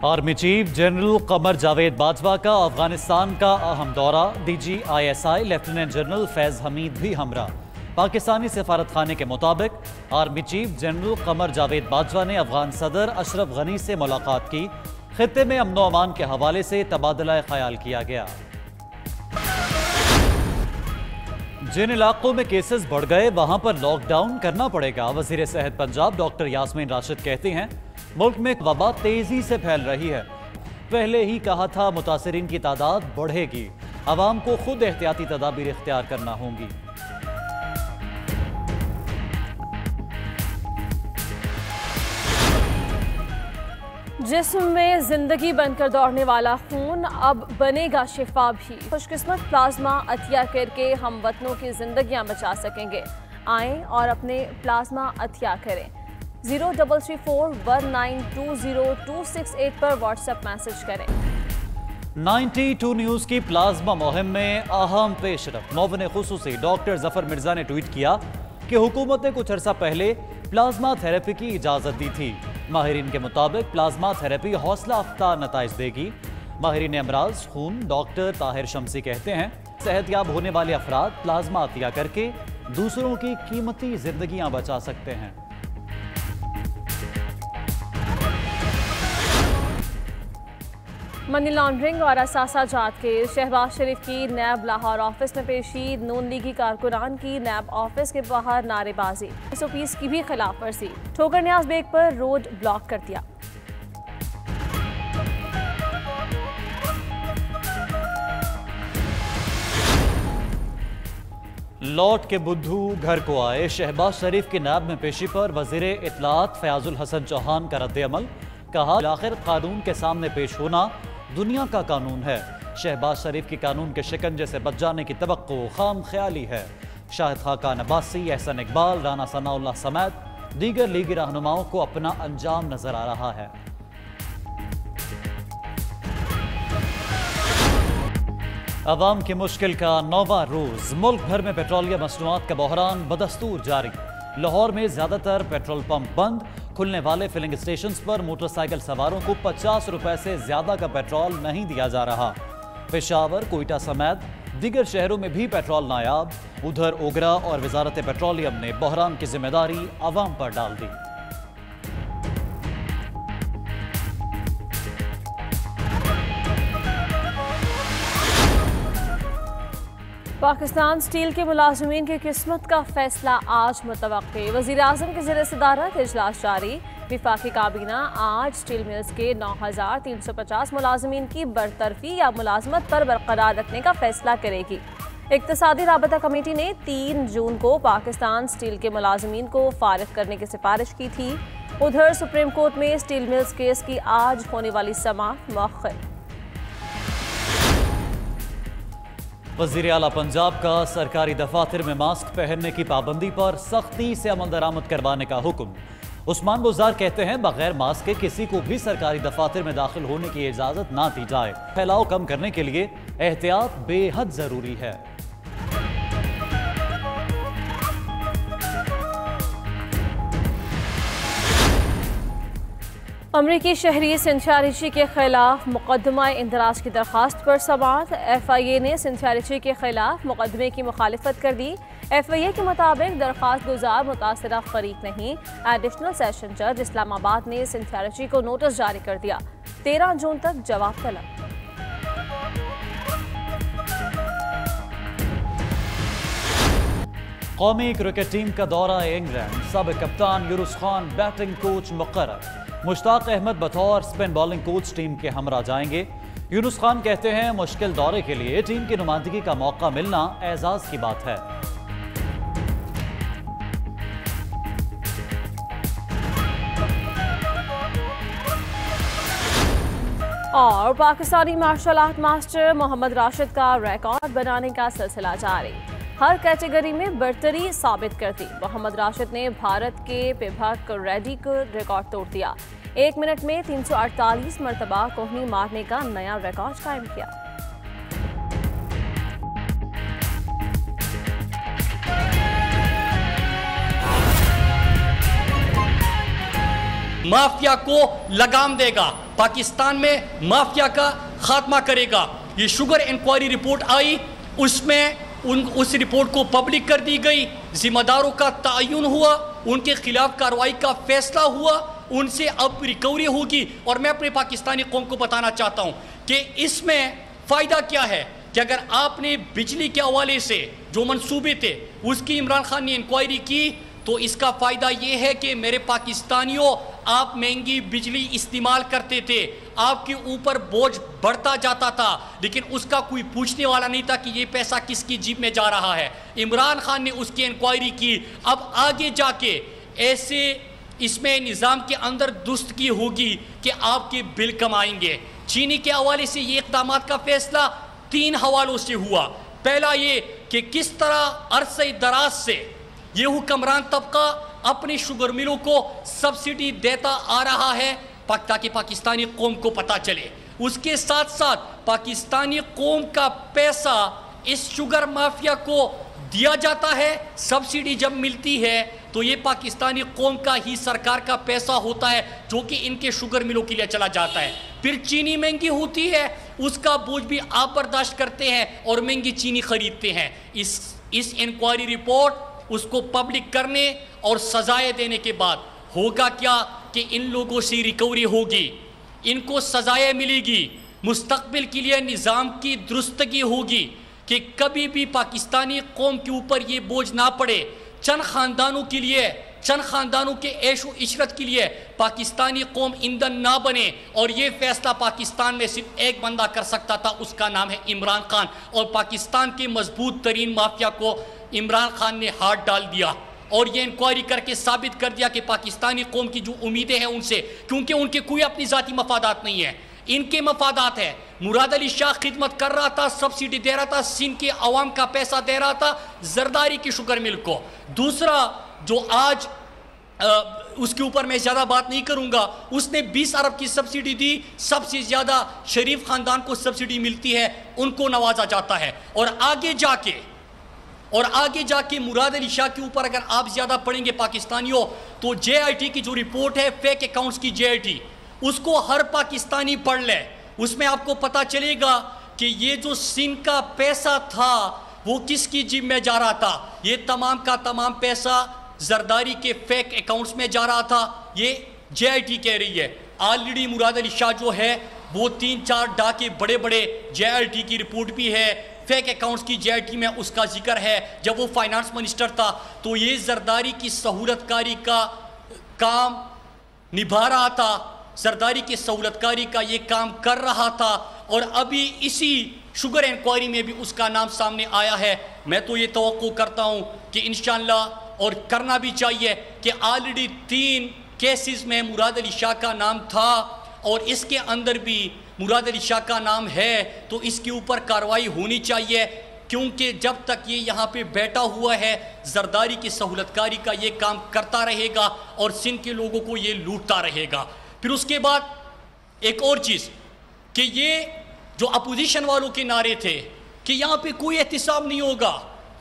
Army chief general Qamar Javed Bajwa का अफगानिस्तान का अहम दौरा। DGISI lieutenant general Faiz Hamid भी हमरा। पाकिस्तानी सफारत खाने के मुताबिक army chief general Qamar Javed Bajwa ने अफगान सदर अशरफ गनी से मुलाकात की। खित्ते में अमन अमान के हवाले से तबादला ख्याल किया गया। जिन इलाकों में केसेस बढ़ गए वहां पर लॉकडाउन करना पड़ेगा। वजीर सेहत पंजाब डॉक्टर यास्मीन राशिद कहते हैं मुल्क में वबा तेजी से फैल रही है। पहले ही कहा था मुतासरीन की तादाद बढ़ेगी। अवाम को खुद एहतियाती तदाबीर इख्तियार करना होंगी। जिस्म में जिंदगी बनकर दौड़ने वाला खून अब बनेगा शिफा भी। खुशकिस्मत प्लाज्मा अतिया करके हम वतनों की जिंदगियां बचा सकेंगे। आएं और अपने प्लाज्मा अतिया करें। 033419202268 पर व्हाट्सएप मैसेज करें। 92 न्यूज की प्लाज्मा मुहिम में अहम पेशरफ। मुअव्विन खुसूसी डॉक्टर जफर मिर्जा ने ट्वीट किया कि हुकूमत ने कुछ अरसा पहले प्लाज्मा थेरेपी की इजाजत दी थी। माहिरीन के मुताबिक प्लाज्मा थेरेपी हौसला अफ्ता नताइज देगी। माहिरीन अमराज खून डॉक्टर ताहिर शमसी कहते हैं सेहतयाब होने वाले अफराद प्लाज्मा अतिया करके दूसरों की कीमती जिंदगियां बचा सकते हैं। मनी लॉन्ड्रिंग और असासा जात के शहबाज शरीफ की नैब लाहौर ऑफिस में पेशी। नून लीगी कारकुनान की नैब ऑफिस के बाहर नारेबाजी। SOPs की भी खिलाफ वर्जी। ठोकर न्याज बेग पर रोड ब्लॉक कर दिया। लौट के बुद्धू घर को आए। शहबाज शरीफ की नैब में पेशी पर वजीर इत्तलात फयाजुल हसन चौहान का रद्द-ए-अमल। कहा आखिर कानून के सामने पेश होना दुनिया का कानून है। शहबाज शरीफ की कानून के शिकंजे से बच जाने की तवक्को खाम ख्याली है। शाहिद खाकान अब्बासी, एहसन इकबाल, राना सनाउल्लाह समेत दीगर लीगी रहनुमाओं को अपना अंजाम नजर आ रहा है। अवाम की मुश्किल का 9वां रोज। मुल्क भर में पेट्रोलियम मसनूआत का बहरान बदस्तूर जारी। लाहौर में ज्यादातर पेट्रोल पंप बंद। खुलने वाले फिलिंग स्टेशंस पर मोटरसाइकिल सवारों को 50 रुपए से ज्यादा का पेट्रोल नहीं दिया जा रहा। पेशावर, कोयटा समेत दीगर शहरों में भी पेट्रोल नायाब। उधर ओगरा और वजारत पेट्रोलियम ने बहरान की जिम्मेदारी अवाम पर डाल दी। पाकिस्तान स्टील के मुलाजमीन की किस्मत का फैसला आज मुतवक्के। वज़ीर आज़म की ज़ेर सदारत इजलास जारी। विफाकी काबीना आज स्टील मिल्स के 9350 मुलाजमीन की बरतरफी या मुलाजमत पर बरकरार रखने का फैसला करेगी। इक्तिसादी राबता कमेटी ने 3 जून को पाकिस्तान स्टील के मुलाजमीन को फारिग करने की सिफारिश की थी। उधर सुप्रीम कोर्ट में स्टील मिल्स केस की आज होने वाली समाअत मुअख्खर। वज़ीर आला पंजाब का सरकारी दफातर में मास्क पहनने की पाबंदी पर सख्ती से अमल दरामद करवाने का हुक्म। उस्मान बुज़दार कहते हैं बगैर मास्क के किसी को भी सरकारी दफातर में दाखिल होने की इजाजत ना दी जाए। फैलाव कम करने के लिए एहतियात बेहद जरूरी है। अमरीकी शहरी सिंथिया रिची के खिलाफ मुकदमा इंदराज की दरख्वास्त पर समाअत। FIA ने सिंथिया रिची के खिलाफ मुकदमे की मुखालिफत कर दी। FIA के मुताबिक दरख्वास्त गुजार मुतासरा फरीक नहीं। एडिशनल सेशन जज इस्लामाबाद ने सिंथिया रिची को नोटिस जारी कर दिया। 13 जून तक जवाब तलब। कौमी क्रिकेट टीम का दौरा इंग्लैंड। साबिक कप्तान यूनुस खान बैटिंग कोच मुकर्रर। मुश्ताक अहमद बतौर स्पिन बॉलिंग कोच टीम के हमरा जाएंगे। यूनुस खान कहते हैं मुश्किल दौरे के लिए टीम की नुमाइंदगी का मौका मिलना एजाज की बात है। और Pakistani martial art master Mohammad Rashid का रिकॉर्ड बनाने का सिलसिला जारी। हर कैटेगरी में बरतरी साबित कर दी। मोहम्मद राशिद ने भारत के पिभक रेड्डी को रिकॉर्ड तोड़ दिया। 1 मिनट में 348 मरतबा कोहनी मारने का नया रिकॉर्ड कायम किया। माफिया को लगाम देगा। पाकिस्तान में माफिया का खात्मा करेगा। ये शुगर इंक्वायरी रिपोर्ट आई, उसमें उस रिपोर्ट को पब्लिक कर दी गई, जिम्मेदारों का तयन हुआ, उनके खिलाफ कार्रवाई का फैसला हुआ, उनसे अब रिकवरी होगी। और मैं अपने पाकिस्तानी कौम को बताना चाहता हूँ कि इसमें फ़ायदा क्या है कि अगर आपने बिजली के हवाले से जो मंसूबे थे उसकी इमरान खान ने इंक्वायरी की, तो इसका फ़ायदा ये है कि मेरे पाकिस्तानियों, आप महंगी बिजली इस्तेमाल करते थे, आपके ऊपर बोझ बढ़ता जाता था, लेकिन उसका कोई पूछने वाला नहीं था कि ये पैसा किसकी जेब में जा रहा है। इमरान खान ने उसकी इंक्वायरी की। अब आगे जाके ऐसे इसमें निज़ाम के अंदर दुरुस्तगी होगी कि आपके बिल कम आएंगे। चीनी के हवाले से ये इक़दाम का फैसला 3 हवालों से हुआ। पहला ये कि किस तरह अरसे दराज से ये हुक्मरान तबका अपनी शुगर मिलों को सब्सिडी देता आ रहा है ताकि पाकिस्तानी कौम को पता चले। उसके साथ साथ पाकिस्तानी कौम का पैसा इस शुगर माफिया को दिया जाता है। सब्सिडी जब मिलती है तो ये पाकिस्तानी कौम का ही सरकार का पैसा होता है जो कि इनके शुगर मिलों के लिए चला जाता है। फिर चीनी महंगी होती है, उसका बोझ भी आप बर्दाश्त करते हैं और महंगी चीनी खरीदते हैं। इस इंक्वायरी रिपोर्ट उसको पब्लिक करने और सजाएं देने के बाद होगा क्या कि इन लोगों से रिकवरी होगी, इनको सजाएं मिलेगी, मुस्तकबिल के लिए निज़ाम की दुरुस्तगी होगी कि कभी भी पाकिस्तानी कौम के ऊपर ये बोझ ना पड़े। चंद ख़ानदानों के लिए, चंद ख़ानदानों के ऐश व इशरत के लिए पाकिस्तानी कौम ईंधन ना बने। और ये फैसला पाकिस्तान में सिर्फ एक बंदा कर सकता था, उसका नाम है इमरान खान। और पाकिस्तान के मजबूत तरीन माफिया को इमरान खान ने हाथ डाल दिया और ये इंक्वायरी करके साबित कर दिया कि पाकिस्तानी कौम की जो उम्मीदें हैं उनसे, क्योंकि उनके कोई अपनी ज़ाती मफादात नहीं है, इनके मफादात है। मुराद अली शाह खिदमत कर रहा था, सब्सिडी दे रहा था, सिंध के अवाम का पैसा दे रहा था जरदारी की शुगर मिल को। दूसरा जो आज उसके ऊपर मैं ज़्यादा बात नहीं करूंगा, उसने 20 अरब की सब्सिडी दी। सबसे ज़्यादा शरीफ ख़ानदान को सब्सिडी मिलती है, उनको नवाजा जाता है। और आगे जाके मुराद अली शाह के ऊपर अगर आप ज़्यादा पढ़ेंगे पाकिस्तानियों, तो JIT की जो रिपोर्ट है फेक अकाउंट्स की JIT, उसको हर पाकिस्तानी पढ़ ले, उसमें आपको पता चलेगा कि ये जो सिंध का पैसा था वो किसकी जेब में जा रहा था। ये तमाम का तमाम पैसा जरदारी के फेक अकाउंट्स में जा रहा था, ये JIT कह रही है। ऑलरेडी मुराद अली शाह जो है वो 3-4 डाके बड़े बड़े JIT की रिपोर्ट भी है, फेक अकाउंट्स की JIT में उसका जिक्र है। जब वो फाइनेंस मिनिस्टर था तो ये जरदारी की सहूलतकारी का काम निभा रहा था, जरदारी की सहूलतकारी का ये काम कर रहा था। और अभी इसी शुगर इंक्वायरी में भी उसका नाम सामने आया है। मैं तो ये तवक्को करता हूँ कि इंशाअल्लाह, और करना भी चाहिए, कि ऑलरेडी 3 केसेस में मुराद अली शाह का नाम था और इसके अंदर भी मुराद अली शाह का नाम है, तो इसके ऊपर कार्रवाई होनी चाहिए। क्योंकि जब तक ये यहाँ पे बैठा हुआ है जरदारी की सहूलतकारी का ये काम करता रहेगा और सिंध के लोगों को ये लूटता रहेगा। फिर उसके बाद एक और चीज़ कि ये जो अपोजिशन वालों के नारे थे कि यहाँ पे कोई एहतिसाब नहीं होगा,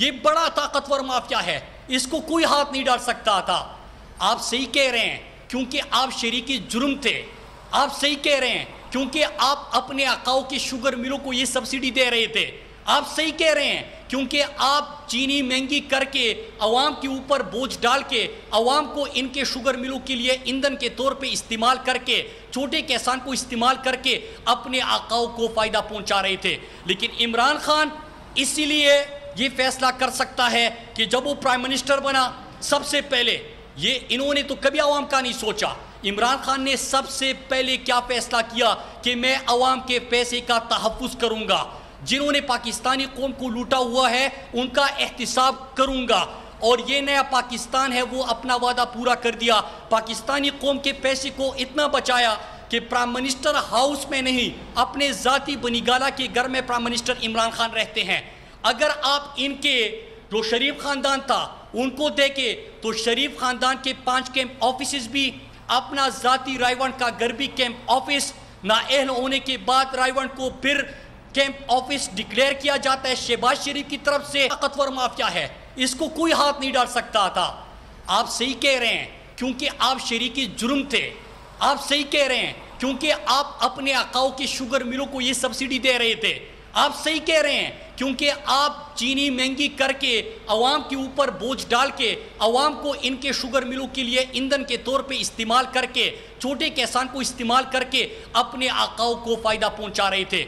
ये बड़ा ताकतवर माफिया है, इसको कोई हाथ नहीं डाल सकता था। आप सही कह रहे हैं क्योंकि आप शरीकी जुर्म थे, आप सही कह रहे हैं क्योंकि आप अपने आकाओं के शुगर मिलों को ये सब्सिडी दे रहे थे, आप सही कह रहे हैं क्योंकि आप चीनी महंगी करके अवाम के ऊपर बोझ डाल के अवाम को इनके शुगर मिलों के लिए ईंधन के तौर पे इस्तेमाल करके, छोटे किसान को इस्तेमाल करके अपने आकाओं को फ़ायदा पहुंचा रहे थे। लेकिन इमरान खान इसीलिए ये फैसला कर सकता है कि जब वो प्राइम मिनिस्टर बना, सबसे पहले ये इन्होंने तो कभी अवाम का नहीं सोचा। इमरान खान ने सबसे पहले क्या फैसला किया कि मैं अवाम के पैसे का तहफ़्फ़ुज़ करूँगा, जिन्होंने पाकिस्तानी कौम को लूटा हुआ है उनका एहतिसाब करूँगा। और ये नया पाकिस्तान है वो अपना वादा पूरा कर दिया। पाकिस्तानी कौम के पैसे को इतना बचाया कि प्राइम मिनिस्टर हाउस में नहीं, अपने ज़ाती बनीगाला के घर में प्राइम मिनिस्टर इमरान खान रहते हैं। अगर आप इनके जो शरीफ ख़ानदान था उनको देखे तो शरीफ ख़ानदान के 5 कैंप ऑफिस भी, अपना ज़ाती रायवंड का घर भी कैंप ऑफिस, नाअहल होने के बाद रायवंड को फिर कैंप ऑफिस डिक्लेयर किया जाता है शहबाज शरीफ की तरफ से। ताकतवर माफिया है, इसको कोई हाथ नहीं डाल सकता था। आप सही कह रहे हैं क्योंकि आप शरीकी जुर्म थे, आप सही कह रहे हैं क्योंकि आप अपने आकाओं के शुगर मिलों को ये सब्सिडी दे रहे थे। आप सही कह रहे हैं, क्योंकि आप चीनी महंगी करके अवाम के ऊपर बोझ डाल के अवाम को इनके शुगर मिलों के लिए ईंधन के तौर पे इस्तेमाल करके छोटे किसान को इस्तेमाल करके अपने आकाओं को फायदा पहुंचा रहे थे।